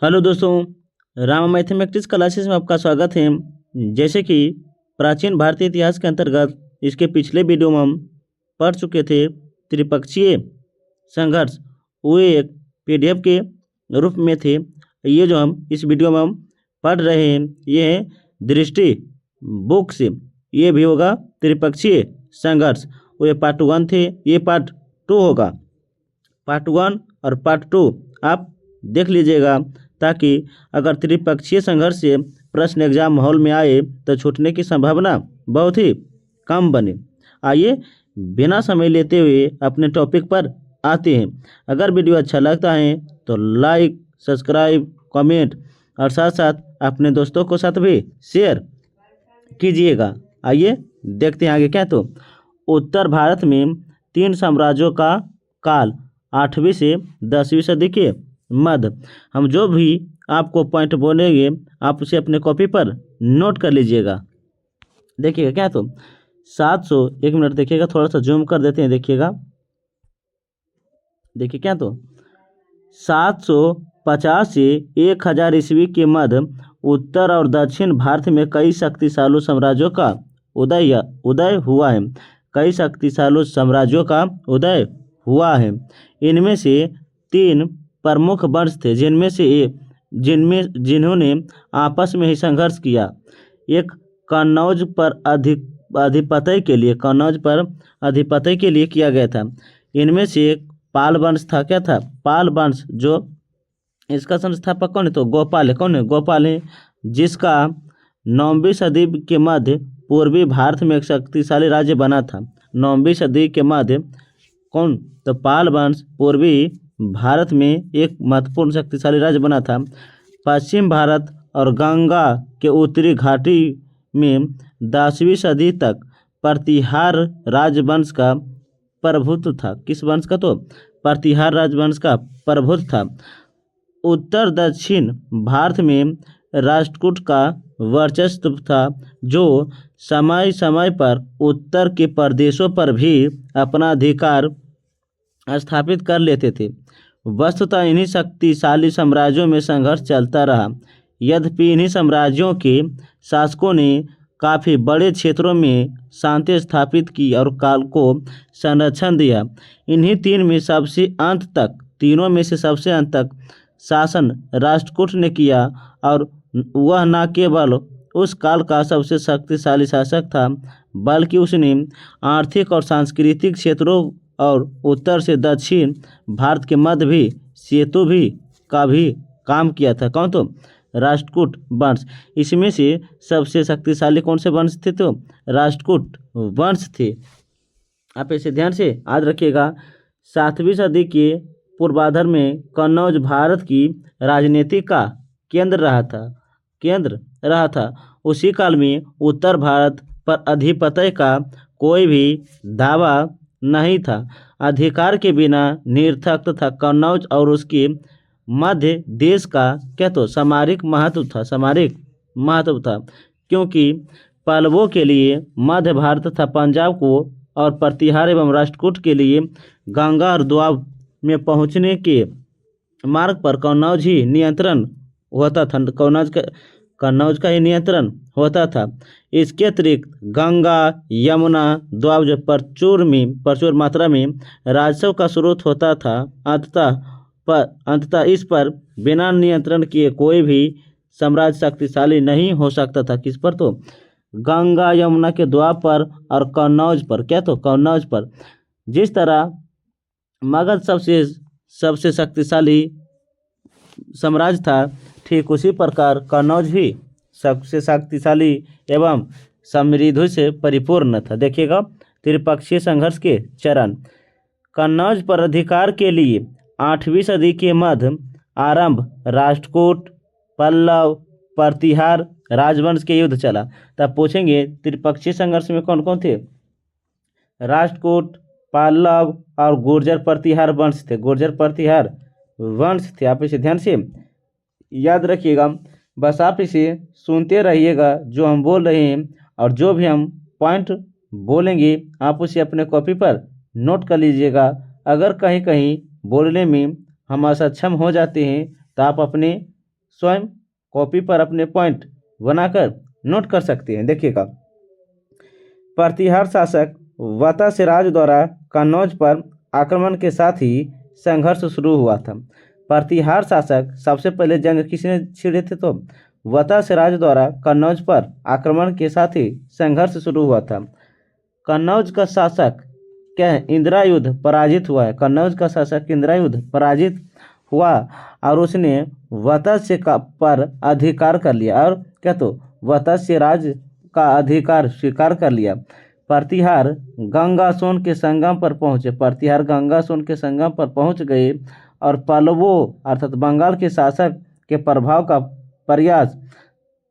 Hello दोस्तों, Rama mathematics classes में आपका स्वागत है। जैसे कि प्राचीन भारतीय इतिहास के अंतर्गत इसके पिछले वीडियो में हम पढ़ चुके थे त्रिपक्षीय संघर्ष। वो एक पीडीएफ के रूप में थे। ये जो हम इस वीडियो में हम पढ़ रहे हैं ये है दृष्टि बुक से। ये भी होगा त्रिपक्षीय संघर्ष। वो ये पार्ट 1 थे, ये पार्ट 2 होगा। पार्ट 1 और पार्ट 2 आप देख लीजिएगा, ताकि अगर त्रिपक्षीय संघर्ष से प्रश्न एग्जाम माहौल में आए तो छूटने की संभावना बहुत ही कम बने। आइए बिना समय लेते हुए अपने टॉपिक पर आते हैं। अगर वीडियो अच्छा लगता है तो लाइक, सब्सक्राइब, कमेंट और साथ साथ अपने दोस्तों को साथ भी शेयर कीजिएगा। आइए देखते हैं आगे क्या। तो उत्तर भारत में 3 साम्राज्यों का काल 8वीं से 10वीं सदी के मध्य। हम जो भी आपको पॉइंट बोलेंगे आप उसे अपने कॉपी पर नोट कर लीजिएगा। देखिएगा क्या। तो 700, एक मिनट देखिएगा, थोड़ा सा जूम कर देते हैं। देखिएगा, देखिए क्या। तो 750 से 1000 ईस्वी के मध्य उत्तर और दक्षिण भारत में कई शक्तिशाली साम्राज्यों का उदय हुआ है। कई शक्तिशाली साम्राज्यों का उदय हुआ है। इनमें से 3 प्रमुख वंश थे जिन्होंने आपस में ही संघर्ष किया। एक कन्नौज पर अधिपत्य के लिए किया गया था। इनमें से एक पाल वंश था। क्या था? पाल वंश। जो इसका संस्थापक कौन है? तो गोपाल है। कौन है? गोपाल है, जिसका 9वीं सदी के मध्य पूर्वी भारत में एक शक्तिशाली राज्य बना था। 9वीं सदी के मध्य कौन? तो पाल वंश पूर्वी भारत में एक महत्वपूर्ण शक्तिशाली राज्य बना था। पश्चिम भारत और गंगा के उत्तरी घाटी में 10वीं सदी तक प्रतिहार राजवंश का प्रभुत्व था। किस वंश का? तो प्रतिहार राजवंश का प्रभुत्व था। उत्तर दक्षिण भारत में राष्ट्रकूट का वर्चस्व था, जो समय समय पर उत्तर के प्रदेशों पर भी अपना अधिकार स्थापित कर लेते थे। वस्तुतः इन्हीं शक्तिशाली साम्राज्यों में संघर्ष चलता रहा। यद्यपि इन्हीं साम्राज्यों के शासकों ने काफ़ी बड़े क्षेत्रों में शांति स्थापित की और काल को संरक्षण दिया। इन्हीं तीनों में से सबसे अंत तक शासन राष्ट्रकूट ने किया, और वह न केवल उस काल का सबसे शक्तिशाली शासक था, बल्कि उसने आर्थिक और सांस्कृतिक क्षेत्रों और उत्तर से दक्षिण भारत के मध्य भी सेतु का भी काम किया था। कौन? तो राष्ट्रकूट वंश। इसमें से सबसे शक्तिशाली कौन से वंश थे? तो राष्ट्रकूट वंश थे। आप इसे ध्यान से याद रखिएगा। 7वीं सदी के पूर्वार्ध में कन्नौज भारत की राजनीति का केंद्र रहा था। उसी काल में उत्तर भारत पर अधिपत्य का कोई भी दावा नहीं था। अधिकार के बिना निरर्थक था। कन्नौज और उसके मध्य देश का क्या? तो सामरिक महत्व था, क्योंकि पल्लवों के लिए मध्य भारत तथा पंजाब को, और प्रतिहार एवं राष्ट्रकूट के लिए गंगा और दोआब में पहुंचने के मार्ग पर कन्नौज ही नियंत्रण होता था। कन्नौज का ही नियंत्रण होता था। इसके अतिरिक्त गंगा, यमुना, दोआब जो प्रचुर मात्रा में राजस्व का स्रोत होता था। अंततः इस पर बिना नियंत्रण किए कोई भी साम्राज्य शक्तिशाली नहीं हो सकता था। किस पर? तो गंगा यमुना के दोआब पर और कन्नौज पर। क्या? तो कन्नौज पर। जिस तरह मगध सबसे शक्तिशाली साम्राज्य था, ठीक उसी प्रकार कन्नौज भी सबसे शक्तिशाली एवं समृद्धि से परिपूर्ण था। देखिएगा त्रिपक्षीय संघर्ष के चरण। कन्नौज पर अधिकार के लिए 8वीं सदी के मध्य आरंभ राष्ट्रकूट, पल्लव, प्रतिहार राजवंश के युद्ध चला। तब पूछेंगे त्रिपक्षीय संघर्ष में कौन कौन थे? राष्ट्रकूट, पल्लव और गुर्जर प्रतिहार वंश थे। गुर्जर प्रतिहार वंश थे। आप इसे ध्यान से याद रखिएगा। बस आप इसे सुनते रहिएगा जो हम बोल रहे हैं, और जो भी हम पॉइंट बोलेंगे आप उसे अपने कॉपी पर नोट कर लीजिएगा। अगर कहीं कहीं बोलने में हम असक्षम हो जाते हैं तो आप अपने स्वयं कॉपी पर अपने पॉइंट बनाकर नोट कर सकते हैं। देखिएगा, प्रतिहार शासक वता सिराज द्वारा कन्नौज पर आक्रमण के साथ ही संघर्ष शुरू हुआ था। प्रतिहार शासक सबसे पहले जंग किसने छिड़े थे? तो वता सिराज द्वारा कन्नौज पर आक्रमण के साथ ही संघर्ष शुरू हुआ था। कन्नौज का शासक क्या है? इंदिरा पराजित हुआ है। कन्नौज का शासक इंदिरा पराजित हुआ और उसने वत्स्य पर अधिकार कर लिया और क्या तो वत्स्य राज का अधिकार स्वीकार कर लिया। प्रतिहार गंगा सोन के संगम पर पहुंचे। प्रतिहार गंगा सोन के संगम पर पहुंच गए और पल्लवों अर्थात बंगाल के शासक के प्रभाव का प्रयास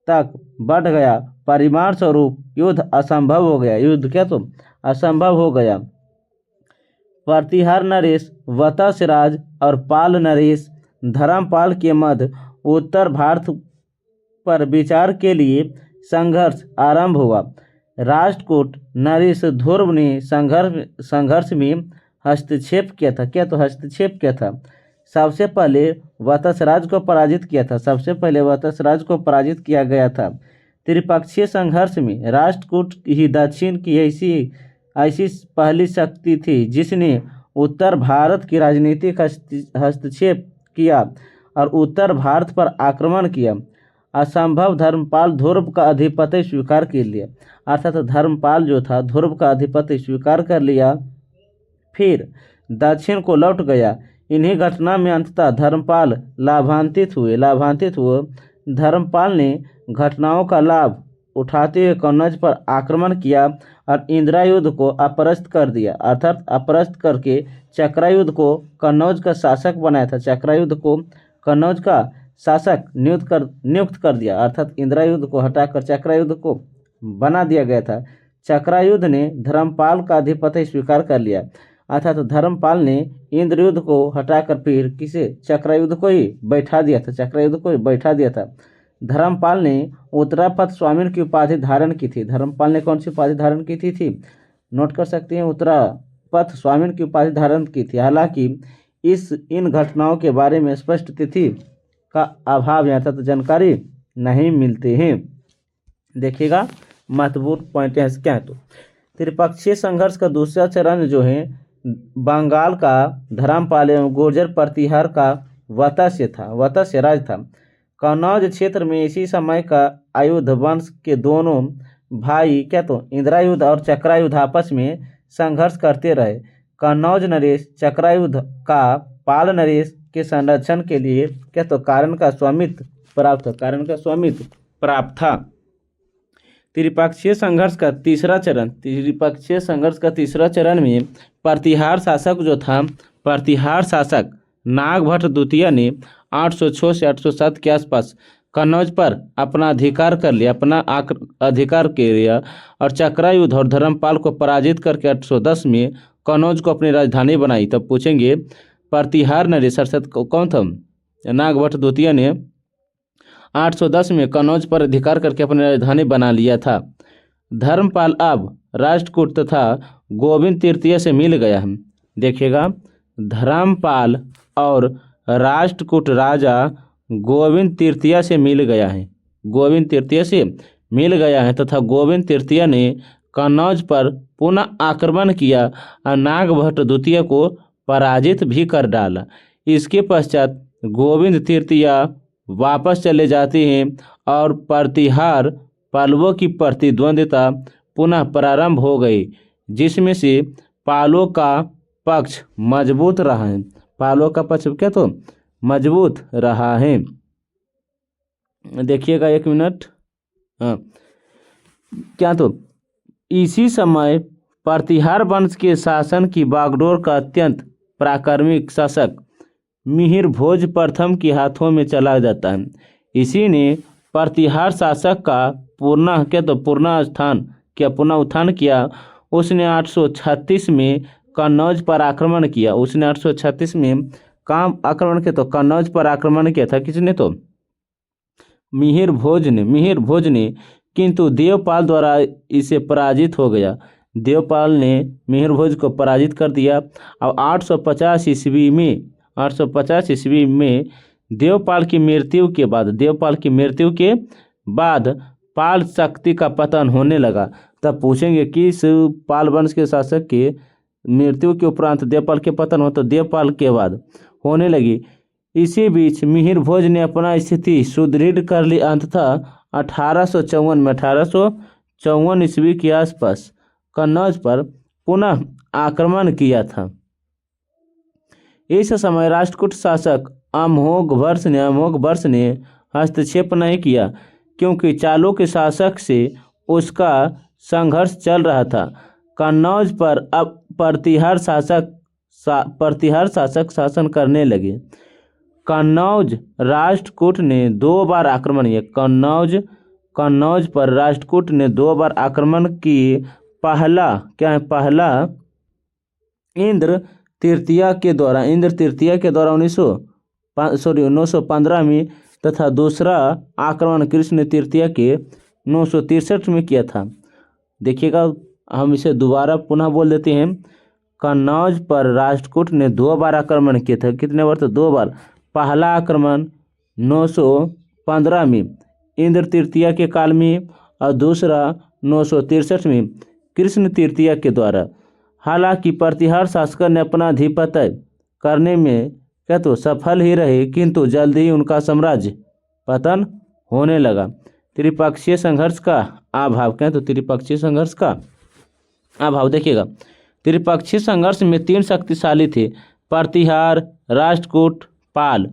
तक बढ़ गया। परिमाण स्वरूप युद्ध असंभव हो गया। युद्ध क्या तो असंभव हो गया। प्रतिहार नरेश वता सिराज और पाल नरेश धर्मपाल के मध्य उत्तर भारत पर विचार के लिए संघर्ष आरंभ हुआ। राष्ट्रकूट नरेश ध्रुव ने संघर्ष में हस्तक्षेप किया था। क्या तो हस्तक्षेप किया था? सबसे पहले वत्सराज को पराजित किया था। सबसे पहले वत्सराज को पराजित किया गया था। त्रिपक्षीय संघर्ष में राष्ट्रकूट ही दक्षिण की ऐसी पहली शक्ति थी जिसने उत्तर भारत की राजनीतिक हस्तक्षेप किया और उत्तर भारत पर आक्रमण किया। असंभव धर्मपाल ध्रुव का आधिपत्य स्वीकार कर लिया। अर्थात धर्मपाल जो था ध्रुव का आधिपत्य स्वीकार कर लिया, फिर दक्षिण को लौट गया। इन्हीं घटना में अंततः धर्मपाल लाभान्वित हुए। धर्मपाल ने घटनाओं का लाभ उठाते हुए कन्नौज पर आक्रमण किया और इंदिरा को अपरास्त कर दिया। अर्थात अपरास्त करके चक्रायुध को कन्नौज का शासक बनाया था। चक्रायुध को कन्नौज का शासक नियुक्त कर दिया। अर्थात इंदिरा को हटाकर चक्रायुध को बना दिया गया था। चक्रायुध ने धर्मपाल का आधिपत्य स्वीकार कर लिया। अर्थात धर्मपाल ने इंद्रयुध को हटाकर फिर किसे? चक्रायुध को ही बैठा दिया था। धर्मपाल ने उत्तरापथ स्वामीन की उपाधि धारण की थी। धर्मपाल ने कौन सी उपाधि धारण की थी? नोट कर सकते हैं, उत्तरापथ स्वामीन की उपाधि धारण की थी। हालांकि इन घटनाओं के बारे में स्पष्ट तिथि का अभाव यहाँ तक जानकारी नहीं मिलते हैं। देखिएगा, महत्वपूर्ण पॉइंट यहाँ से क्या है तो त्रिपक्षीय संघर्ष का दूसरा चरण जो है बंगाल का धर्मपाल एवं गुर्जर प्रतिहार का वत्स्य राज था। कन्नौज क्षेत्र में इसी समय का आयुध वंश के दोनों भाई क्या तो इंदिरायुध और चक्रायुध आपस में संघर्ष करते रहे। कन्नौज नरेश चक्रायुध का पाल नरेश के संरक्षण के लिए क्या तो कारण का स्वामित्व प्राप्त था। त्रिपक्षीय संघर्ष का तीसरा चरण में प्रतिहार शासक नागभट्ट द्वितीय ने 806 से 807 के आसपास कन्नौज पर अपना अधिकार कर लिया और चक्रायुध और धर्मपाल को पराजित करके 810 में कन्नौज को अपनी राजधानी बनाई। तब पूछेंगे प्रतिहार नरेश अर्थात कौन था? नागभट्ट द्वितीय ने 810 में कन्नौज पर अधिकार करके अपनी राजधानी बना लिया था। धर्मपाल अब राष्ट्रकूट तथा गोविंद तृतीय से मिल गया है। देखिएगा, धर्मपाल और राष्ट्रकूट राजा गोविंद तृतीय से मिल गया है तथा गोविंद तृतीय ने कन्नौज पर पुनः आक्रमण किया और नागभट्ट द्वितीय को पराजित भी कर डाला। इसके पश्चात गोविंद तृतीय वापस चले जाते हैं और प्रतिहार पालवों की प्रतिद्वंदिता पुनः प्रारंभ हो गई, जिसमें से पालों का पक्ष मजबूत रहा है। पालों का पक्ष क्या तो मजबूत रहा है। देखिएगा, एक मिनट। क्या तो इसी समय प्रतिहार वंश के शासन की बागडोर का अत्यंत पराक्रमिक शासक मिहिर भोज प्रथम के हाथों में चला जाता है। इसी ने प्रतिहार शासक का पुनः उत्थान किया। उसने 836 में कन्नौज पर आक्रमण किया। कन्नौज पर आक्रमण किया था। किसने? तो मिहिर भोज ने, किंतु देवपाल द्वारा इसे पराजित हो गया। देवपाल ने मिहिर भोज को पराजित कर दिया और 850 ईस्वी में देवपाल की मृत्यु के बाद पाल शक्ति का पतन होने लगा। तब पूछेंगे कि इस पाल वंश के शासक के मृत्यु के उपरांत देवपाल के पतन हो तो देवपाल के बाद होने लगी। इसी बीच मिहिर भोज ने अपना स्थिति सुदृढ़ कर ली। अंततः 1854 ईस्वी के आसपास कन्नौज पर पुनः आक्रमण किया था। इस समय राष्ट्रकूट शासक अमोघवर्ष ने हस्तक्षेप नहीं किया, क्योंकि चालुक्य शासक से उसका संघर्ष चल रहा था। कन्नौज पर अब प्रतिहार शासक शासन करने लगे। कन्नौज राष्ट्रकूट ने 2 बार आक्रमण किया। कन्नौज पर राष्ट्रकूट ने 2 बार आक्रमण किए। पहला इंद्र तृतीया के द्वारा 915 में तथा दूसरा आक्रमण कृष्ण तृतीया के 963 में किया था। देखिएगा, हम इसे दोबारा पुनः बोल देते हैं। कन्नौज पर राष्ट्रकूट ने 2 बार आक्रमण किए थे। कितने बार? तो 2 बार। पहला आक्रमण 915 में इंद्र तृतीया के काल में और दूसरा 963 में कृष्ण तृतीया के द्वारा। हालांकि प्रतिहार शासक ने अपना आधिपत्य करने में तो सफल ही रहे, किंतु जल्द ही उनका साम्राज्य पतन होने लगा। त्रिपक्षीय संघर्ष का अभाव। त्रिपक्षीय संघर्ष का अभाव देखिएगा, त्रिपक्षीय संघर्ष में 3 शक्तिशाली थे, प्रतिहार, राष्ट्रकूट, पाल।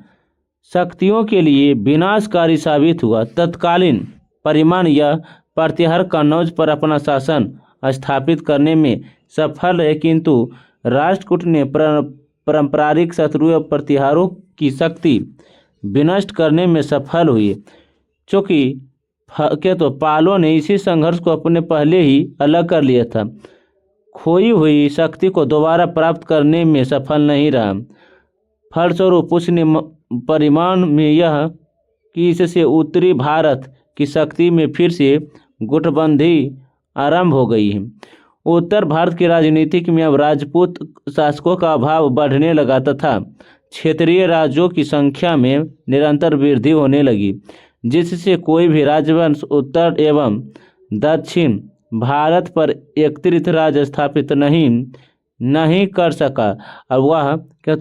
शक्तियों के लिए विनाशकारी साबित हुआ। तत्कालीन परिमाण यह प्रतिहार कन्नौज पर अपना शासन स्थापित करने में सफल है, किंतु राष्ट्रकूट ने पारंपरिक शत्रु प्रतिहारों की शक्ति विनष्ट करने में सफल हुई। चूँकि पालों ने इसी संघर्ष को अपने पहले ही अलग कर लिया था, खोई हुई शक्ति को दोबारा प्राप्त करने में सफल नहीं रहा। फलस्वरूप उसने परिमाण में यह कि इससे उत्तरी भारत की शक्ति में फिर से गुटबंदी आरंभ हो गई है। उत्तर भारत की राजनीति में अब राजपूत शासकों का अभाव बढ़ने लगा तथा क्षेत्रीय राज्यों की संख्या में निरंतर वृद्धि होने लगी, जिससे कोई भी राजवंश उत्तर एवं दक्षिण भारत पर एकत्रित राज्य स्थापित नहीं कर सका और वह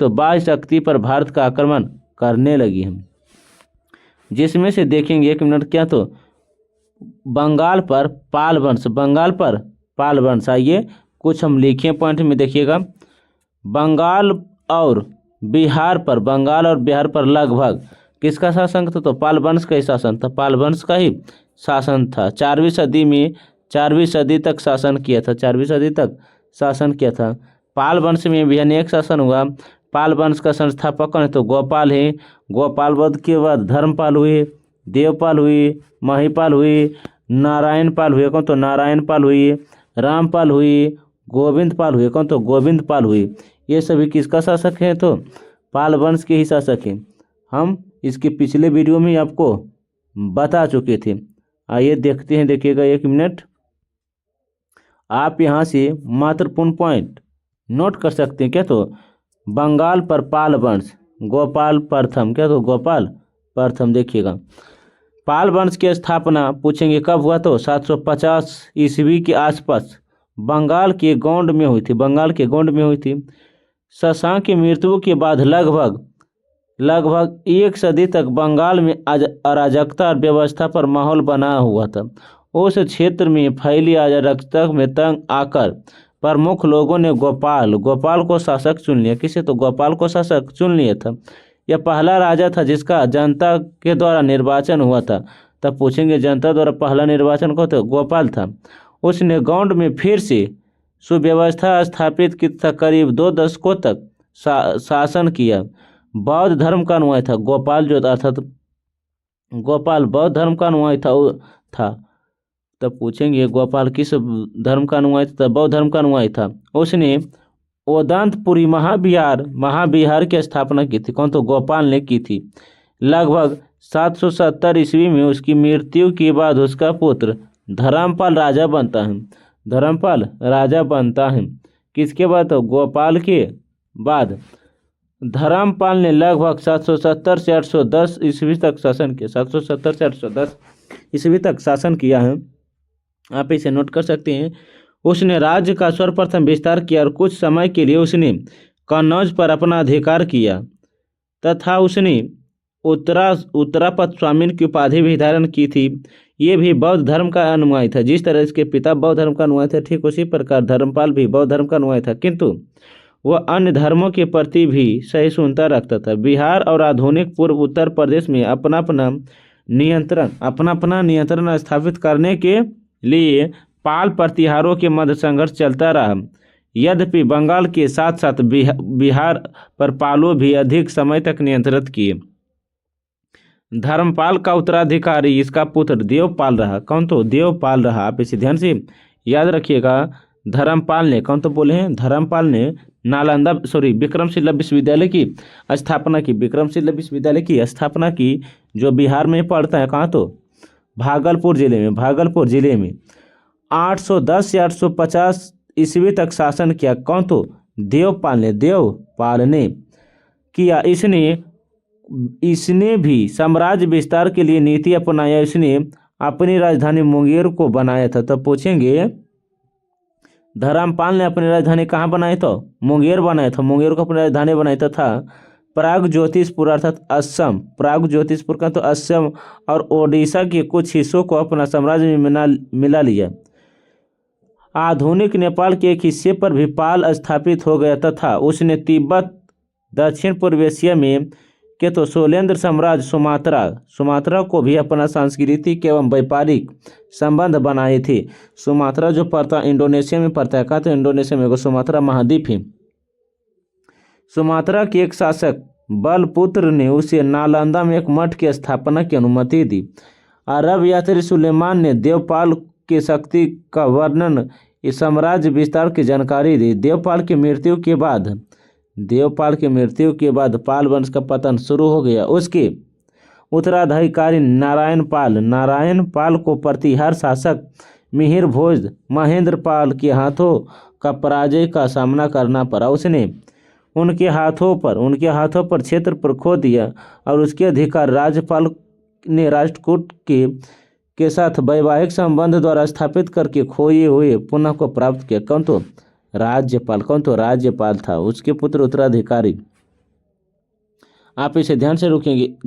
बाह्य शक्ति पर भारत का आक्रमण करने लगी है। जिसमें से देखेंगे 1 मिनट बंगाल पर पाल वंश। आइए कुछ हम लिखे पॉइंट में देखिएगा। बंगाल और बिहार पर लगभग किसका शासन था? तो पाल वंश का ही शासन था। पाल वंश का ही शासन था। 4वीं सदी तक शासन किया था। पाल वंश में भी अनेक शासन हुआ। पाल वंश का संस्थापक कौन है? तो गोपाल है। गोपाल वध के बाद धर्मपाल हुए, देवपाल हुए, महिपाल हुए, नारायणपाल हुए। कौन? तो नारायणपाल हुए, रामपाल हुए, गोविंदपाल हुए। कौन? तो गोविंदपाल हुए। ये सभी किसका शासक है? तो पाल वंश के ही शासक हैं। हम इसके पिछले वीडियो में आपको बता चुके थे। आइए देखते हैं, देखिएगा 1 मिनट। आप यहाँ से महत्वपूर्ण पॉइंट नोट कर सकते हैं। तो बंगाल पर पाल वंश, गोपाल प्रथम देखिएगा। पाल वंश की स्थापना पूछेंगे कब हुआ? तो 750 ईस्वी के आसपास बंगाल के गोंड में हुई थी। शशांक की मृत्यु के बाद लगभग 1 सदी तक बंगाल में अराजकता और व्यवस्था पर माहौल बना हुआ था। उस क्षेत्र में फैली अराजकता में तंग आकर प्रमुख लोगों ने गोपाल को शासक चुन लिया। किसे? तो गोपाल को शासक चुन लिया था। यह पहला राजा था जिसका जनता के द्वारा निर्वाचन हुआ था। तब पूछेंगे जनता द्वारा पहला निर्वाचन कौन था? गोपाल था। उसने गौंड में फिर से सुव्यवस्था स्थापित की तथा करीब 2 दशकों तक शासन किया। बौद्ध धर्म का अनुयायी था गोपाल, गोपाल बौद्ध धर्म का अनुयायी था। तब पूछेंगे गोपाल किस धर्म का अनुयायी था? बौद्ध धर्म का अनुयायी था। उसने ओदंतपुरी महाविहार की स्थापना की थी। कौन? तो गोपाल ने की थी। लगभग 770 ईस्वी में उसकी मृत्यु के बाद उसका पुत्र धर्मपाल राजा बनता है। किसके बाद? तो गोपाल के बाद धर्मपाल ने लगभग 770 से 810 ईस्वी तक शासन किया। 770 से 810 ईस्वी तक शासन किया है, आप इसे नोट कर सकते हैं। उसने राज्य का सर्वप्रथम विस्तार किया और कुछ समय के लिए उसने कन्नौज पर अपना अधिकार किया तथा उसने उत्तरापद स्वामी की उपाधि भी धारण की थी। ये भी बौद्ध धर्म का अनुयायी था। जिस तरह इसके पिता बौद्ध धर्म का अनुयायी थे, ठीक उसी प्रकार धर्मपाल भी बौद्ध धर्म का अनुयायी था, किंतु वह अन्य धर्मों के प्रति भी सहिष्णुता रखता था। बिहार और आधुनिक पूर्व उत्तर प्रदेश में अपना अपना नियंत्रण स्थापित करने के लिए पाल प्रतिहारों के मध्य संघर्ष चलता रहा। यद्यपि बंगाल के साथ साथ बिहार पर पालों भी अधिक समय तक नियंत्रित किए। धर्मपाल का उत्तराधिकारी इसका पुत्र देवपाल रहा। कौन? तो देवपाल रहा। आप इसे ध्यान से याद रखिएगा। धर्मपाल ने, कौन तो बोले हैं, धर्मपाल ने विक्रमशिला विश्वविद्यालय की स्थापना की। विक्रमशिला विश्वविद्यालय की स्थापना की, जो बिहार में पड़ता है। कहाँ? तो भागलपुर जिले में 810 से 850 ईस्वी तक शासन किया। कौन? तो देवपाल ने किया। इसने भी साम्राज्य विस्तार के लिए नीति अपनाया। इसने अपनी राजधानी मुंगेर को बनाया था। तो पूछेंगे धर्मपाल ने अपनी राजधानी कहाँ बनाई? तो मुंगेर बनाया था। मुंगेर को अपनी राजधानी बनाया था। प्रागज्योतिषपुर अर्थात असम, प्रागज्योतिषपुर का तो असम और ओडिशा के कुछ हिस्सों को अपना साम्राज्य में मिला लिया। आधुनिक नेपाल के एक हिस्से पर भी पाल स्थापित हो गया तथा उसने तिब्बत, दक्षिण पूर्व एशिया में के तो शैलेंद्र साम्राज्य सुमात्रा को भी अपना सांस्कृतिक एवं व्यापारिक संबंध बनाए थे। सुमात्रा जो पड़ता इंडोनेशिया में पड़ता है। कहा? तो इंडोनेशिया में सुमात्रा महाद्वीप है। सुमात्रा के एक शासक बलपुत्र ने उसे नालंदा में एक मठ की स्थापना की अनुमति दी। अरब यात्री सुलेमान ने देवपाल की शक्ति का वर्णन, इस साम्राज्य विस्तार की जानकारी दी। देवपाल की मृत्यु के बाद पाल वंश का पतन शुरू हो गया। उसके उत्तराधिकारी नारायण पाल को प्रतिहार शासक मिहिर भोज महेंद्र पाल के हाथों का पराजय का सामना करना पड़ा। उसने उनके हाथों पर क्षेत्र पर खो दिया और उसके अधिकार राज्यपाल ने राष्ट्रकूट के साथ वैवाहिक संबंध द्वारा स्थापित करके खोए हुए पुनः को प्राप्त किया। कौन? तो राज्यपाल था, उसके पुत्र उत्तराधिकारी। आप इसे ध्यान से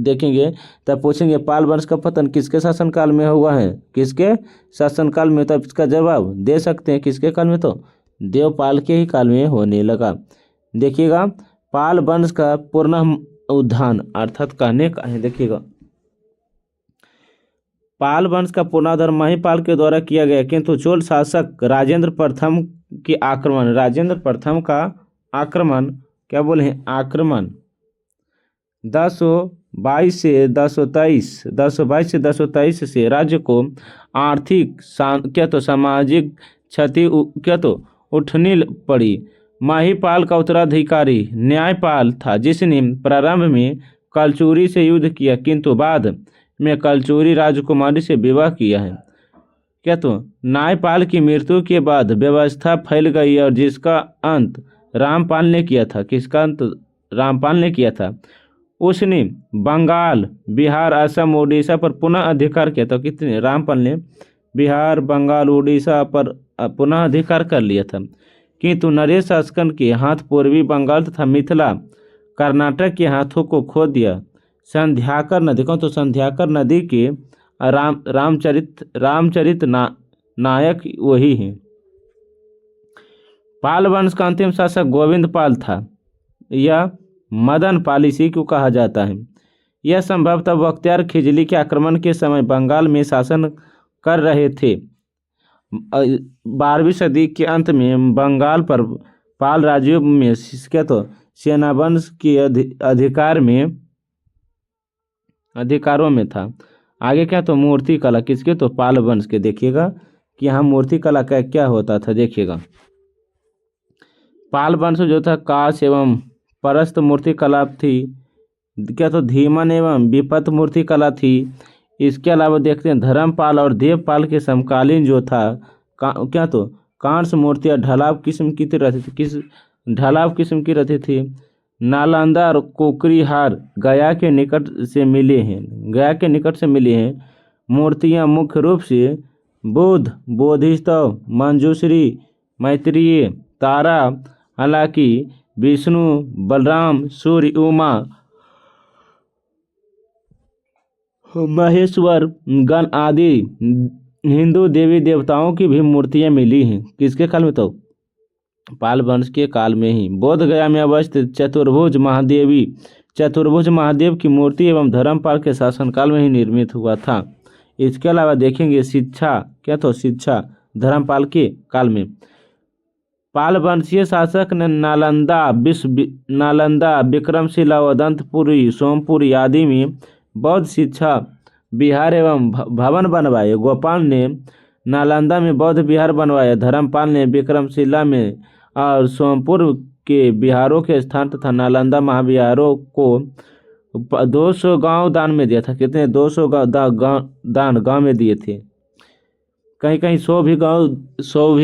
देखेंगे तब पूछेंगे पाल वंश का पतन किसके शासनकाल में हुआ है? किसके शासनकाल में? तब इसका जवाब दे सकते हैं किसके काल में? तो देवपाल के ही काल में होने लगा। देखिएगा, पाल वंश का पुनः उद्धान अर्थात कहने का है। देखिएगा, पाल वंश का पुनरुद्धार महिपाल के द्वारा किया गया, किंतु चोल शासक राजेंद्र प्रथम का आक्रमण क्या बोले हैं? आक्रमण 1022 से 1023 से राज्य को आर्थिक सामाजिक क्षति उठनी पड़ी। महिपाल का उत्तराधिकारी न्यायपाल था, जिसने प्रारंभ में कलचुरी से युद्ध किया, किंतु बाद में कलचुरी राजकुमारी से विवाह किया है। न्यायपाल की मृत्यु के बाद व्यवस्था फैल गई और जिसका अंत रामपाल ने किया था। किसका अंत? रामपाल ने किया था। उसने बंगाल, बिहार, असम, उड़ीसा पर पुनः अधिकार किया था। कितने? रामपाल ने बिहार, बंगाल, उड़ीसा पर पुनः अधिकार कर लिया था, किंतु नरेश शासक के हाथ पूर्वी बंगाल तथा मिथिला, कर्नाटक के हाथों को खो दिया। संध्याकर नदी तो संध्याकर नदी के रामचरित नायक वही हैं। पाल वंश का अंतिम शासक गोविंद पाल था या मदन पाल इसी को कहा जाता है। यह संभवतः बख्तियार खिजली के आक्रमण के समय बंगाल में शासन कर रहे थे। 12वीं सदी के अंत में बंगाल पर पाल राज्यों में सेनावंश के अधिकारों में था। आगे क्या? तो मूर्ति कला किसके? तो पाल वंश के। देखिएगा कि यहाँ मूर्ति कला का क्या होता था। देखिएगा, पाल वंश जो था कांस एवं परस्त मूर्ति कला थी। तो धीमन एवं विपत मूर्ति कला थी। इसके अलावा देखते हैं धर्मपाल और देवपाल के समकालीन जो था तो कांस मूर्तियाँ ढलाव किस्म की रहती थी। नालंदा और कोकरीहार गया के निकट से मिले हैं। गया के निकट से मिले हैं। मूर्तियाँ मुख्य रूप से बुद्ध, बोधिसत्व, मंजूश्री, मैत्रेय, तारा, हालांकि विष्णु, बलराम, सूर्य, उमा, महेश्वर गण आदि हिंदू देवी देवताओं की भी मूर्तियां मिली हैं। किसके काल में? तो पाल वंश के काल में ही। बोध गया में अवस्थित चतुर्भुज महादेव की मूर्ति एवं धर्मपाल के शासनकाल में ही निर्मित हुआ था। इसके अलावा देखेंगे शिक्षा, क्या तो शिक्षा धर्मपाल के काल में पाल वंशीय शासक ने नालंदा, विक्रमशिला, उदंतपुरी, सोमपुरी आदि में बौद्ध शिक्षा विहार एवं भवन बनवाए। गोपाल ने नालंदा में बौद्ध विहार बनवाया। धर्मपाल ने विक्रमशिला में और सोमपुर के विहारों के स्थान तथा नालंदा महाविहारों को 200 गांव दान में दिया था। कितने? 200 दान गांव में दिए थे। कहीं कहीं 100 भी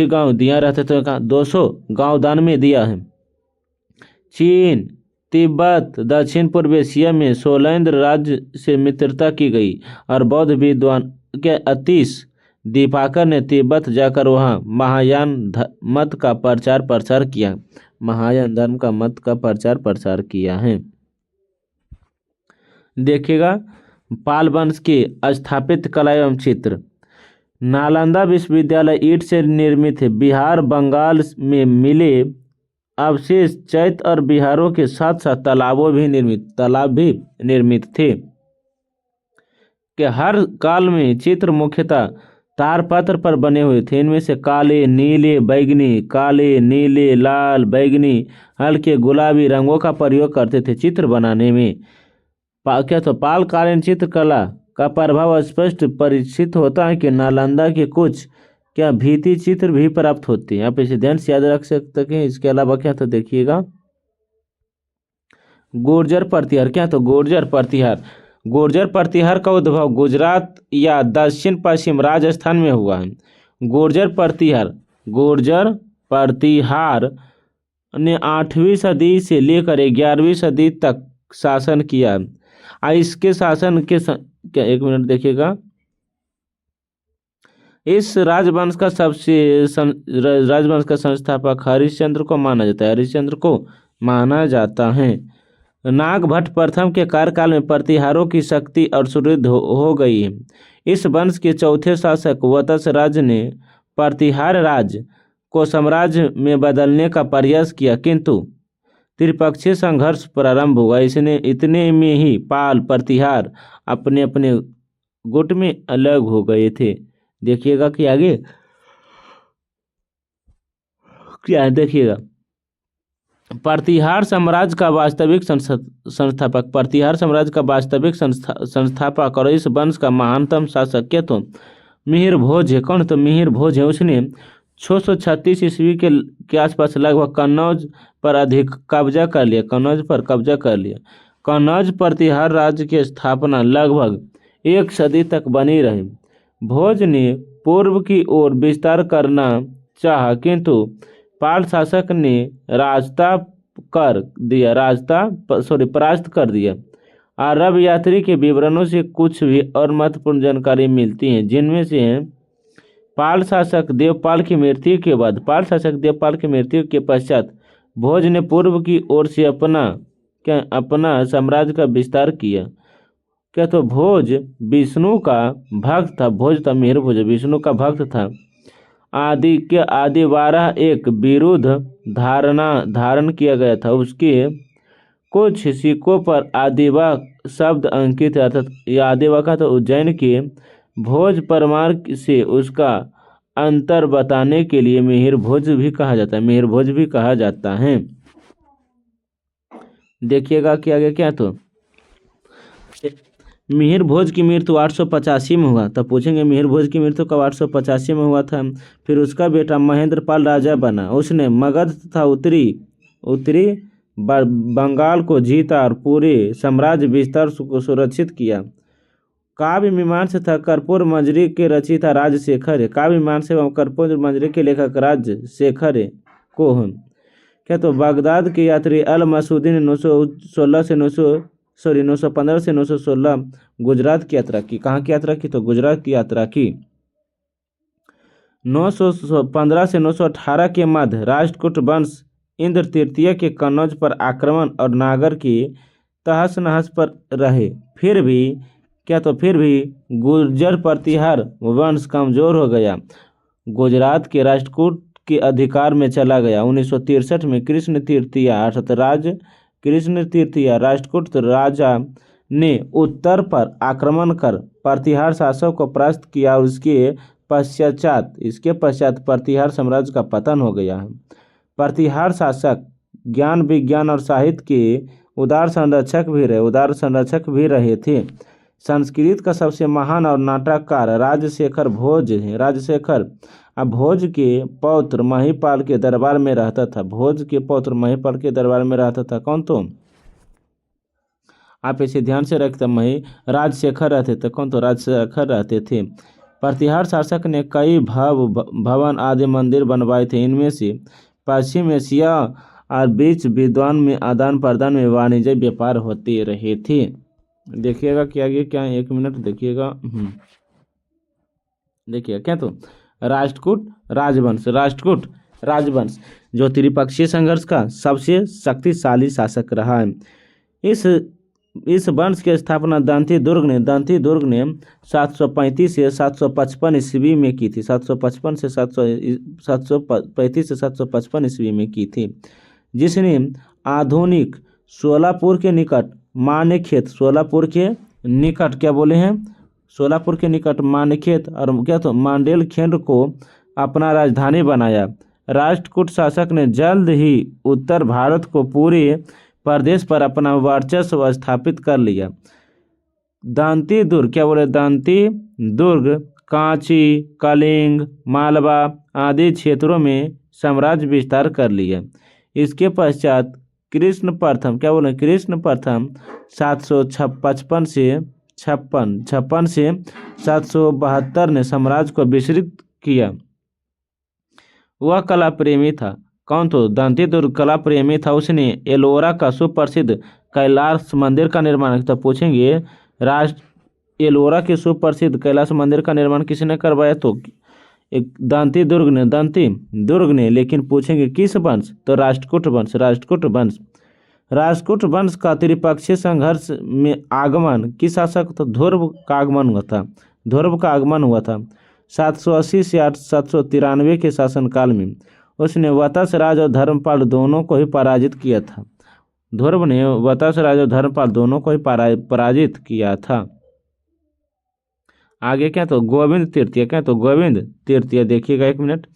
गांव दिया रहते तो 200 गांव दान में दिया है। चीन, तिब्बत, दक्षिण पूर्व एशिया में शैलेंद्र राज्य से मित्रता की गई और बौद्ध विद्वान के अतीश दीपाकर ने तिब्बत जाकर वहाँ महायान मत का प्रचार प्रसार किया। महायान धर्म का मत का प्रचार प्रसार किया है। देखिएगा पाल वंश के स्थापित कला एवं चित्र। नालंदा विश्वविद्यालय ईंट से निर्मित है। बिहार बंगाल में मिले अवशेष चैत्य और बिहारों के साथ साथ तालाब भी निर्मित थे। कि हर काल में चित्र मुख्यतः तारपत्र पर बने हुए थे। इनमें से काले, नीले, बैगनी, लाल, बैगनी, हल्के गुलाबी रंगों का प्रयोग करते थे चित्र बनाने में। क्या तो पालकालीन चित्रकला का प्रभाव स्पष्ट परिचित होता है कि नालंदा के कुछ क्या भित्ति चित्र भी प्राप्त होते हैं। आप इसे ध्यान से याद रख सकते हैं। इसके अलावा क्या तो देखिएगा गुर्जर प्रतिहार। क्या तो गुर्जर प्रतिहार का उद्भव गुजरात या दक्षिण पश्चिम राजस्थान में हुआ है। गुर्जर प्रतिहार ने 8वीं सदी से लेकर 11वीं सदी तक शासन किया। इसके शासन के क्या एक मिनट देखिएगा। इस राजवंश का संस्थापक हरिश्चंद्र को माना जाता है। नागभट्ट प्रथम के कार्यकाल में प्रतिहारों की शक्ति और सुदृढ़ हो गई है। इस वंश के चौथे शासक वत्स राज ने प्रतिहार राज को साम्राज्य में बदलने का प्रयास किया, किंतु त्रिपक्षीय संघर्ष प्रारंभ हुआ। इतने में ही पाल प्रतिहार अपने अपने गुट में अलग हो गए थे। देखिएगा कि आगे क्या देखिएगा। प्रतिहार साम्राज्य का वास्तविक संस्थापक और इस वंश का महानतम शासक क्या तो मिहिर भोज है। कौन? तो मिहिर भोज है। उसने 636 ईस्वी के आसपास लगभग कन्नौज पर कब्जा कर लिया। कन्नौज प्रतिहार राज्य की स्थापना लगभग 1 सदी तक बनी रही। भोज ने पूर्व की ओर विस्तार करना चाहा, किंतु पाल शासक ने परास्त कर दिया। अरब यात्री के विवरणों से कुछ भी और महत्वपूर्ण जानकारी मिलती है, जिनमें से पाल शासक देवपाल की मृत्यु के पश्चात भोज ने पूर्व की ओर से अपना साम्राज्य का विस्तार किया। क्या तो भोज विष्णु का भक्त था। मिहिर भोज विष्णु का भक्त था। आदिवारह एक विरुद्ध धारण किया गया था। उसके कुछ सिक्कों पर आदिवा शब्द अंकित है, अर्थात आदिवा का तो उज्जैन के भोज परमार से उसका अंतर बताने के लिए मिहिर भोज भी कहा जाता है। देखिएगा कि आगे क्या तो मिहिर भोज की मृत्यु 885 में हुआ। तब पूछेंगे मिहिर भोज की मृत्यु कब? 885 में हुआ था। फिर उसका बेटा महेंद्रपाल राजा बना। उसने मगध तथा उत्तरी बंगाल को जीता और पूरे साम्राज्य विस्तार को सुरक्षित किया। काव्य मीमांसा तथा कर्पूर मंजरी के रचयिता राजशेखर है। काव्य मीमांसा एवं कर्पूर मंजरी के लेखक राजशेखर को क्या तो बागदाद के यात्री अल मसूदी ने 915 से 916 गुजरात की यात्रा की। कहाँ की यात्रा की? तो गुजरात की यात्रा की। 915 से 918 के मध्य राष्ट्रकूट वंश इंद्र तृतीय के कन्नौज पर आक्रमण और नागर की तहस नहस पर रहे। फिर भी गुर्जर प्रतिहार वंश कमजोर हो गया, गुजरात के राष्ट्रकूट के अधिकार में चला गया। 1963 में कृष्ण तृतीय राष्ट्रकूट राजा ने उत्तर पर आक्रमण कर प्रतिहार शासक को परास्त किया और इसके पश्चात प्रतिहार साम्राज्य का पतन हो गया है। प्रतिहार शासक ज्ञान विज्ञान और साहित्य के उदार संरक्षक भी रहे थे। संस्कृत का सबसे महान और नाटककार राजशेखर भोज है। राजशेखर भोज के पौत्र महिपाल के दरबार में रहता था। कौन? तो आप इसे ध्यान से रखते, राजशेखर रहते थे। कौन? तो राजशेखर रहते थे। प्रतिहार शासक ने कई भवन आदि मंदिर बनवाए थे। इनमें से पश्चिम एशिया और बीच विद्वान में आदान प्रदान में वाणिज्य व्यापार होते रहे थे। देखिएगा क्या ये क्या, एक मिनट देखिएगा। देखिए क्या, तो राष्ट्रकूट राजवंश जो त्रिपक्षीय संघर्ष का सबसे शक्तिशाली शासक रहा है। इस वंश की स्थापना दंती दुर्ग ने 735 से 755 ईस्वी में की थी। 735 से 755 ईस्वी में की थी, जिसने आधुनिक सोलापुर के निकट मानेखेत, सोलापुर के निकट मानेखेत और क्या तो मांडेलखंड को अपना राजधानी बनाया। राष्ट्रकूट शासक ने जल्द ही उत्तर भारत को पूरे प्रदेश पर अपना वर्चस्व स्थापित कर लिया। दांती दुर्ग कांची, कलिंग, मालवा आदि क्षेत्रों में साम्राज्य विस्तार कर लिया। इसके पश्चात कृष्ण प्रथम 756 से 772 ने साम्राज्य को विस्तृत किया। वह कला प्रेमी था। कौन? तो दांती दुर्ग कला प्रेमी था। उसने एलोरा का सुप्रसिद्ध कैलाश मंदिर का निर्माण किया। तो पूछेंगे एलोरा के सुप्रसिद्ध कैलाश मंदिर का निर्माण किसने करवाया? तो एक दांती दुर्ग ने। लेकिन पूछेंगे किस वंश? तो राष्ट्रकूट वंश का त्रिपक्षीय संघर्ष में आगमन किस शासक? तो ध्रुव का आगमन हुआ था। 780 से 793 के शासनकाल में उसने वत्स राज और धर्मपाल दोनों को ही पराजित किया था। ध्रुव ने वत्स राज और धर्मपाल दोनों को ही पराजित किया था। आगे क्या? तो गोविंद तृतीय देखिएगा एक मिनट।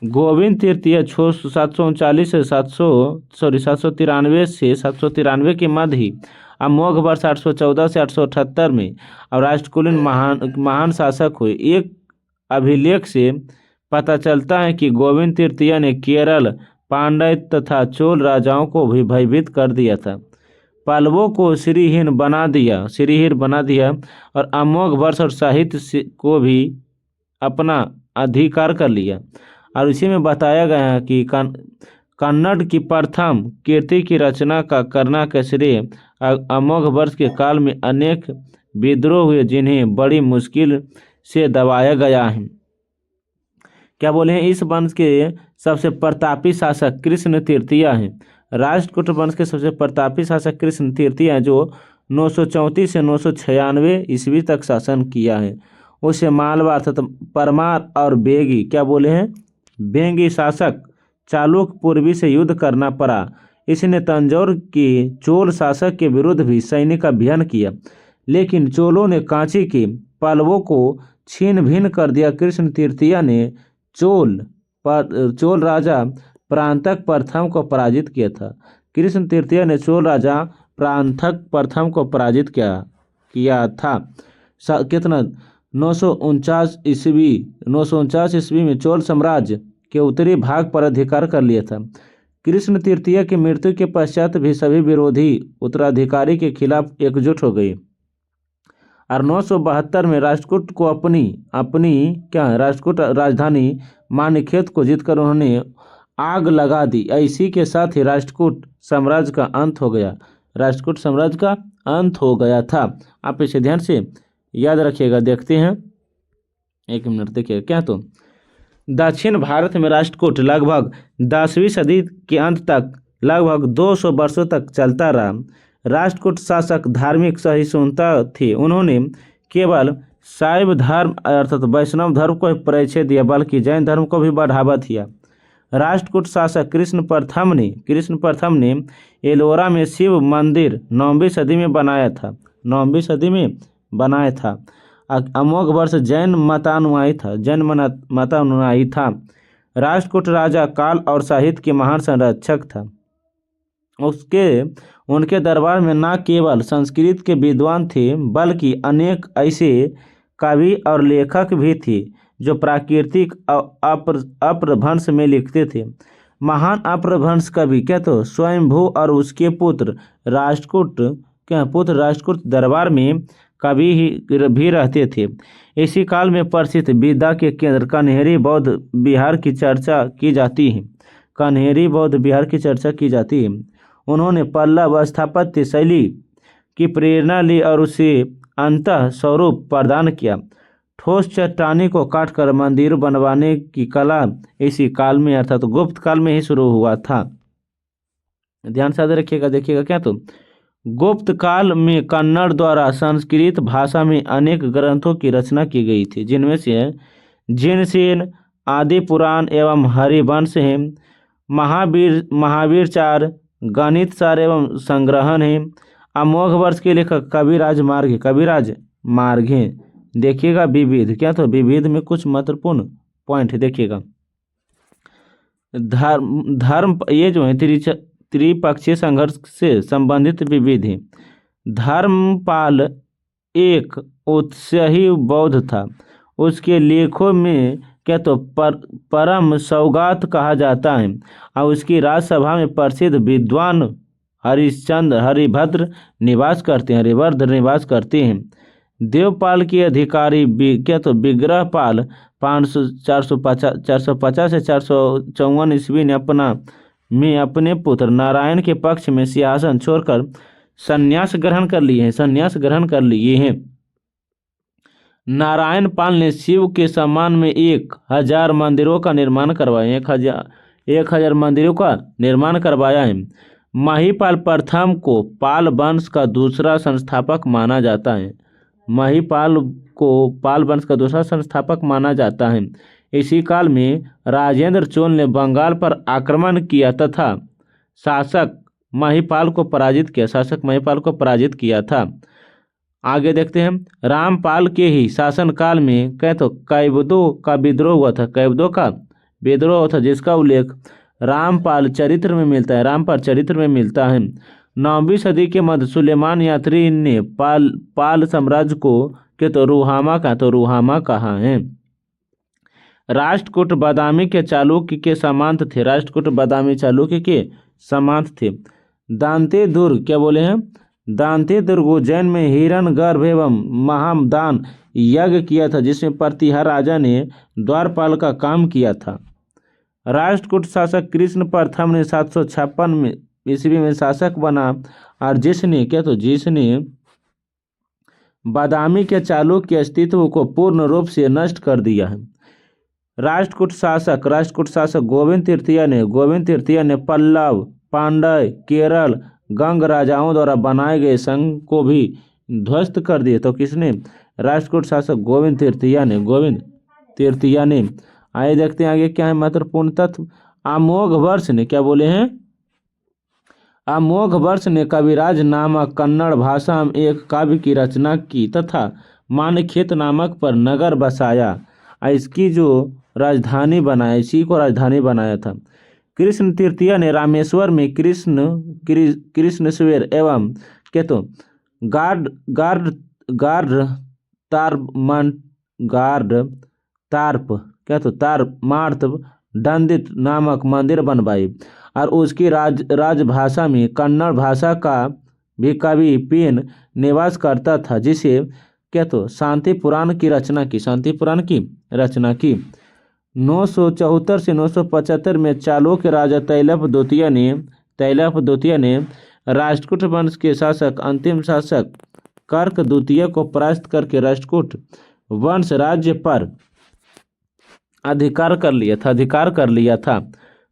गोविंद तृतीय 739 से 793 से 793 के मध्य ही अमोघ वर्ष 814 से 878 में और राष्ट्रकूट महान शासक हुए। एक अभिलेख से पता चलता है कि गोविंद तृतीय ने केरल, पांड्य तथा चोल राजाओं को भी भयभीत कर दिया था। पल्लवों को श्रीहीन बना दिया और अमोघ वर्ष और साहित्य को भी अपना अधिकार कर लिया। और इसी में बताया गया है कि कन्नड़ की प्रथम कीर्ति की रचना करना का श्रेय अमोघ वर्ष के काल में अनेक विद्रोह हुए, जिन्हें बड़ी मुश्किल से दबाया गया है। क्या बोले हैं? इस वंश के सबसे प्रतापी शासक कृष्ण तृतीय हैं। राष्ट्रकूट वंश के सबसे प्रतापी शासक कृष्ण तृतीय हैं, जो 934 से 996 ईस्वी तक शासन किया है। उसे मालवा अर्थात परमार और बेगी क्या बोले हैं? बेंगी शासक चालुक्य पूर्वी से युद्ध करना पड़ा। इसने तंजौर के चोल शासक के विरुद्ध भी सैनिक अभियान किया, लेकिन चोलों ने कांची के पल्लवों को छीन भिन्न कर दिया। कृष्ण तृतीय ने चोल राजा प्रांतक प्रथम को पराजित किया था। कितना 949 ईस्वी में चोल साम्राज्य के उत्तरी भाग पर अधिकार कर लिया था। कृष्ण तृतीय की मृत्यु के पश्चात भी सभी विरोधी उत्तराधिकारी के खिलाफ एकजुट हो गई और 972 में राष्ट्रकूट को अपनी राष्ट्रकूट राजधानी मानेखेत को जीतकर उन्होंने आग लगा दी। इसी के साथ ही राष्ट्रकूट साम्राज्य का अंत हो गया। राष्ट्रकूट साम्राज्य का अंत हो गया था। आप इसे ध्यान से याद रखिएगा। देखते हैं, एक मिनट देखिएगा क्या। तो दक्षिण भारत में राष्ट्रकूट लगभग 10वीं सदी के अंत तक लगभग 200 वर्षों तक चलता रहा। राष्ट्रकूट शासक धार्मिक सहिष्णुता थी। उन्होंने केवल शैव धर्म अर्थात वैष्णव धर्म को परिचय दिया, बल्कि जैन धर्म को भी बढ़ावा दिया। राष्ट्रकूट शासक कृष्ण प्रथम ने एलोरा में शिव मंदिर 9वीं सदी में बनाया था। 9वीं सदी में बनाया था। अमोघ वर्ष जैन मतानुयायी था। राष्ट्रकूट राजा काल और साहित्य के महान संरक्षक था। उनके दरबार में न केवल संस्कृत के विद्वान थे, बल्कि अनेक ऐसे कवि और लेखक भी थे जो प्राकृतिक अपभ्रंश में लिखते थे। महान अपभ्रंश कवि क्या तो स्वयंभू और उसके पुत्र राष्ट्रकूट दरबार में कवि भी रहते थे। इसी काल में प्रसिद्ध विद्या के केंद्र कन्हेरी बौद्ध विहार की चर्चा की जाती है। कन्हेरी बौद्ध विहार की चर्चा की जाती है। उन्होंने पल्लव स्थापत्य शैली की प्रेरणा ली और उसे अंतः स्वरूप प्रदान किया। ठोस चट्टानी को काटकर मंदिर बनवाने की कला इसी काल में अर्थात तो गुप्त काल में ही शुरू हुआ था। ध्यान से रखिएगा। देखिएगा क्या। तो गुप्त काल में कन्नड़ द्वारा संस्कृत भाषा में अनेक ग्रंथों की रचना की गई थी, जिनमें से जिनसेन, आदि पुराण एवं हरिवंश है, महावीर चार, गणित सार एवं संग्रहण है। अमोघ वर्ष के लेखक कविराज मार्ग हैं। देखिएगा विविध क्या। तो विविध में कुछ महत्वपूर्ण पॉइंट है। देखिएगा धर्म ये जो है त्रिपक्षीय संघर्ष से संबंधित विविध है। धर्मपाल एक उत्साही बौद्ध था। उसके लेखों में क्या तो परम सौगात कहा जाता है और उसकी राजसभा में प्रसिद्ध विद्वान हरिभद्र निवास करते हैं। देवपाल के अधिकारी क्या तो विग्रहपाल 450 से 454 ईस्वी ने अपने पुत्र नारायण के पक्ष में सिंहासन छोड़कर संन्यास ग्रहण कर लिए हैं। नारायण पाल ने शिव के सम्मान में 1000 मंदिरों का निर्माण करवाया। 1000 मंदिरों का निर्माण करवाया है। महिपाल प्रथम को पाल वंश का दूसरा संस्थापक माना जाता है। महिपाल को पाल वंश का दूसरा संस्थापक माना जाता है। इसी काल में राजेंद्र चोल ने बंगाल पर आक्रमण किया तथा शासक महिपाल को पराजित किया था। आगे देखते हैं। रामपाल के ही शासनकाल में कैवदों का विद्रोह हुआ था, जिसका उल्लेख रामपाल चरित्र में मिलता है। 9वीं सदी के मध्य सुलेमान यात्री ने पाल साम्राज्य को रुहामा कहा है। राष्ट्रकूट बादामी के चालुक्य के समांत थे। दांते दुर्ग क्या बोले हैं। दांते दुर्ग उज्जैन में हिरण्यगर्भ एवं महादान यज्ञ किया था, जिसमें प्रतिहार राजा ने द्वारपाल का काम किया था। राष्ट्रकूट शासक कृष्ण प्रथम ने 756 ईस्वी में शासक बना और जिसने बादामी के चालुक्य के अस्तित्व को पूर्ण रूप से नष्ट कर दिया है। राष्ट्रकूट शासक गोविंद तृतीय ने पल्लव, पांड्य, केरल, गंग राजाओं द्वारा बनाए गए संघ को भी ध्वस्त कर दिए। तो किसने। राष्ट्रकूट शासक गोविंद तृतीय ने। आइए देखते हैं आगे क्या है महत्वपूर्ण तथ्य। अमोघ वर्ष ने क्या बोले हैं। अमोघ वर्ष ने कविराज नामक कन्नड़ भाषा में एक काव्य की रचना की तथा मानखेत नामक पर नगर बसाया। इसकी जो राजधानी बनाया, इसी को राजधानी बनाया था। कृष्ण तृतीय ने रामेश्वर में कृष्णेश्वर एवं क्या तो तारमार्थ दंडित नामक मंदिर बनवाई और उसकी राजभाषा में कन्नड़ भाषा का भी कवि पेन निवास करता था, जिसे क्या तो शांति पुराण की रचना की। 974 से 975 में चालुक्य राजा तैलप द्वितीय ने राष्ट्रकूट वंश के शासक अंतिम शासक कर्क द्वितीय को परास्त करके राष्ट्रकूट वंश राज्य पर अधिकार कर लिया था।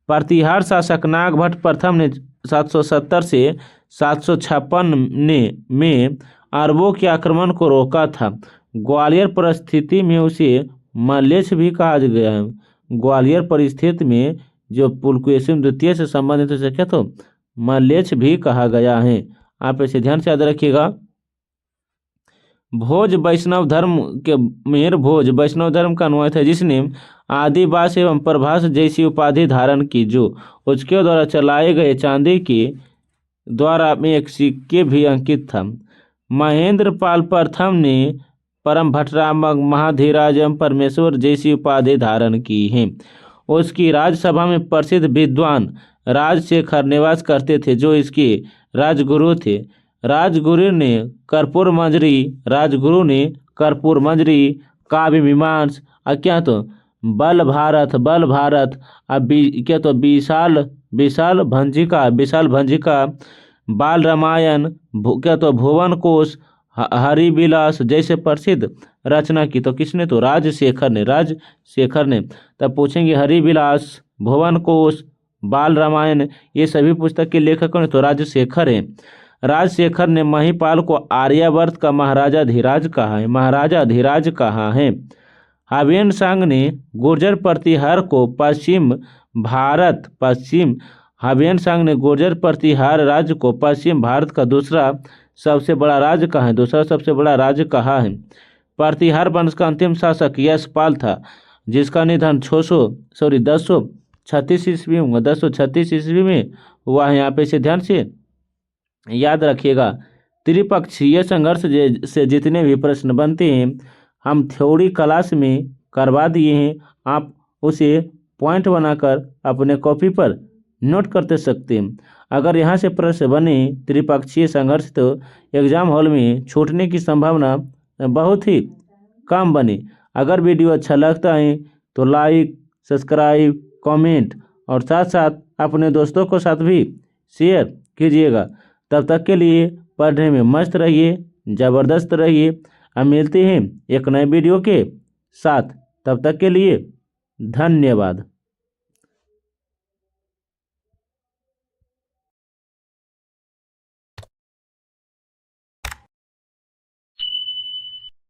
प्रतिहार शासक नागभट्ट प्रथम ने 770 से 756 में अरबों के आक्रमण को रोका था। ग्वालियर परिस्थिति में उसे मल्लेश भी कहा गया है। ग्वालियर परिस्थिति में जो पुलकेशिन द्वितीय से संबंधित उसे क्या तो मल्लेश भी कहा गया है। आप इसे ध्यान से याद रखिएगा। भोज वैष्णव धर्म के मेहर भोज वैष्णव धर्म का अनुयायी था जिसने आदिवास एवं प्रभास जैसी उपाधि धारण की, जो उसके द्वारा चलाए गए चांदी के द्वारा में एक सिक्के भी अंकित था। महेंद्र पाल प्रथम ने परम भट्टरामक महाधीराज एवं परमेश्वर जैसी उपाधि धारण की है। उसकी राज्यसभा में प्रसिद्ध विद्वान राजशेखर निवास करते थे जो इसके राजगुरु थे। राजगुरु ने कर्पूर मंजरी काव्य मीमांस क्या तो बल भारत क्या तो विशाल भंजिका बाल रामायण क्या तो भुवन कोश हरिविलास जैसे प्रसिद्ध रचना की। तो किसने तो राजशेखर ने। तब पूछेंगे हरिविलास भुवन कोश बाल रामायण ये सभी पुस्तक के लेखक कौन है? तो राजशेखर हैं। राजशेखर ने महिपाल को आर्यावर्त का महाराजा धीराज कहा है। हावेन सांग ने गुर्जर प्रतिहार को हावेन सांग ने गुर्जर प्रतिहार राज्य को पश्चिम भारत का दूसरा सबसे बड़ा राज्य कहा है। प्रतिहार वंश का अंतिम शासक यशपाल था जिसका निधन 1036 ईस्वी में हुआ है। यहाँ पे इसे ध्यान से याद रखिएगा। त्रिपक्षीय संघर्ष से जितने भी प्रश्न बनते हैं हम थ्योरी क्लास में करवा दिए हैं। आप उसे पॉइंट बनाकर अपने कॉपी पर नोट करते सकते हैं। अगर यहाँ से प्रश्न बने त्रिपक्षीय संघर्ष तो एग्जाम हॉल में छूटने की संभावना बहुत ही कम बने। अगर वीडियो अच्छा लगता है तो लाइक सब्सक्राइब कमेंट और साथ साथ अपने दोस्तों को साथ भी शेयर कीजिएगा। तब तक के लिए पढ़ने में मस्त रहिए, ज़बरदस्त रहिए। हम मिलते हैं एक नए वीडियो के साथ। तब तक के लिए धन्यवाद।